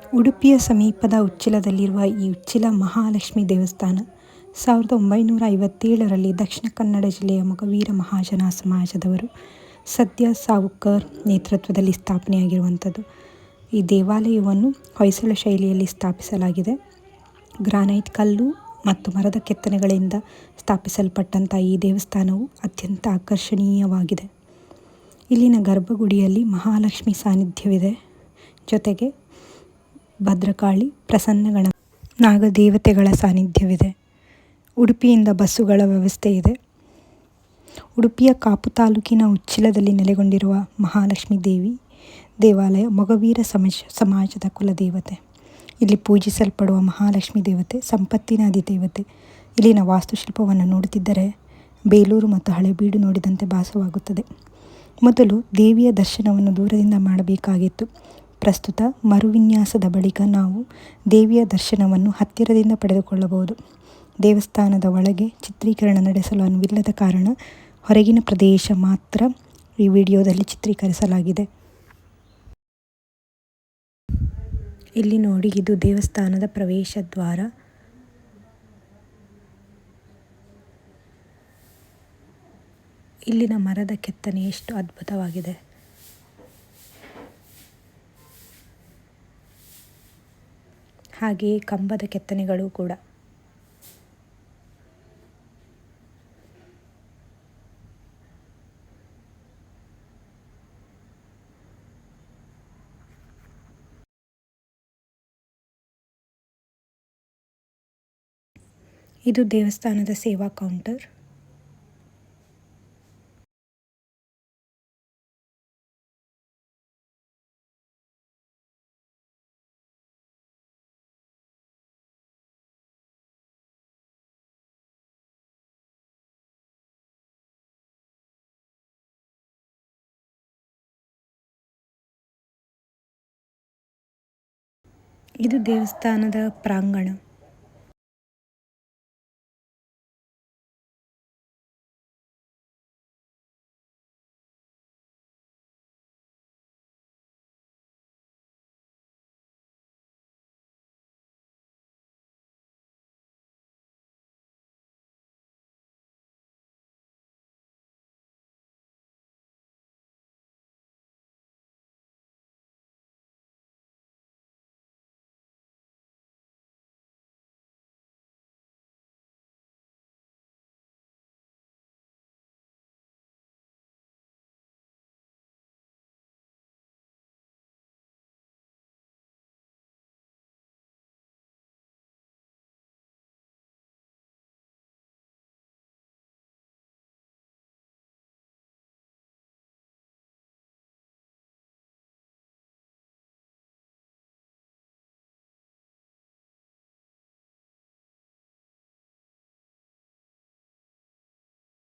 ಉಡುಪಿಯ ಸಮೀಪದ ಉಚ್ಚಿಲದಲ್ಲಿರುವ ಈ ಉಚ್ಚಿಲ ಮಹಾಲಕ್ಷ್ಮಿ ದೇವಸ್ಥಾನ 1957ರಲ್ಲಿ ದಕ್ಷಿಣ ಕನ್ನಡ ಜಿಲ್ಲೆಯ ಮೊಗವೀರ ಮಹಾಜನ ಸಮಾಜದವರು ಸದ್ಯ ಸಾವುಕರ್ ನೇತೃತ್ವದಲ್ಲಿ ಸ್ಥಾಪನೆಯಾಗಿರುವಂಥದ್ದು. ಈ ದೇವಾಲಯವನ್ನು ಹೊಯ್ಸಳ ಶೈಲಿಯಲ್ಲಿ ಸ್ಥಾಪಿಸಲಾಗಿದೆ. ಗ್ರಾನೈಟ್ ಕಲ್ಲು ಮತ್ತು ಮರದ ಕೆತ್ತನೆಗಳಿಂದ ಸ್ಥಾಪಿಸಲ್ಪಟ್ಟಂಥ ಈ ದೇವಸ್ಥಾನವು ಅತ್ಯಂತ ಆಕರ್ಷಣೀಯವಾಗಿದೆ. ಇಲ್ಲಿನ ಗರ್ಭಗುಡಿಯಲ್ಲಿ ಮಹಾಲಕ್ಷ್ಮಿ ಸಾನ್ನಿಧ್ಯವಿದೆ. ಜೊತೆಗೆ ಭದ್ರಕಾಳಿ, ಪ್ರಸನ್ನಗಣ, ನಾಗದೇವತೆಗಳ ಸಾನ್ನಿಧ್ಯವಿದೆ. ಉಡುಪಿಯಿಂದ ಬಸ್ಸುಗಳ ವ್ಯವಸ್ಥೆ ಇದೆ. ಉಡುಪಿಯ ಕಾಪು ತಾಲೂಕಿನ ಉಚ್ಚಿಲದಲ್ಲಿ ನೆಲೆಗೊಂಡಿರುವ ಮಹಾಲಕ್ಷ್ಮಿ ದೇವಿ ದೇವಾಲಯ ಮೊಗವೀರ ಸಮಾಜದ ಕುಲದೇವತೆ. ಇಲ್ಲಿ ಪೂಜಿಸಲ್ಪಡುವ ಮಹಾಲಕ್ಷ್ಮಿ ದೇವತೆ ಸಂಪತ್ತಿನ ಅಧಿದೇವತೆ. ಇಲ್ಲಿನ ವಾಸ್ತುಶಿಲ್ಪವನ್ನು ನೋಡುತ್ತಿದ್ದರೆ ಬೇಲೂರು ಮತ್ತು ಹಳೆಬೀಡು ನೋಡಿದಂತೆ ಭಾಸವಾಗುತ್ತದೆ. ಮೊದಲು ದೇವಿಯ ದರ್ಶನವನ್ನು ದೂರದಿಂದ ಮಾಡಬೇಕಾಗಿತ್ತು. ಪ್ರಸ್ತುತ ಮರುವಿನ್ಯಾಸದ ಬಳಿಕ ನಾವು ದೇವಿಯ ದರ್ಶನವನ್ನು ಹತ್ತಿರದಿಂದ ಪಡೆದುಕೊಳ್ಳಬಹುದು. ದೇವಸ್ಥಾನದ ಒಳಗೆ ಚಿತ್ರೀಕರಣ ನಡೆಸಲು ಅನುವಿಲ್ಲದ ಕಾರಣ ಹೊರಗಿನ ಪ್ರದೇಶ ಮಾತ್ರ ಈ ವಿಡಿಯೋದಲ್ಲಿ ಚಿತ್ರೀಕರಿಸಲಾಗಿದೆ. ಇಲ್ಲಿ ನೋಡಿ, ಇದು ದೇವಸ್ಥಾನದ ಪ್ರವೇಶ ದ್ವಾರ. ಇಲ್ಲಿನ ಮರದ ಕೆತ್ತನೆ ಎಷ್ಟು ಅದ್ಭುತವಾಗಿದೆ. ಹಾಗೆಯೇ ಕಂಬದ ಕೆತ್ತನೆಗಳು ಕೂಡ. ಇದು ದೇವಸ್ಥಾನದ ಸೇವಾ ಕೌಂಟರ್. ಇದು ದೇವಸ್ಥಾನದ ಪ್ರಾಂಗಣ.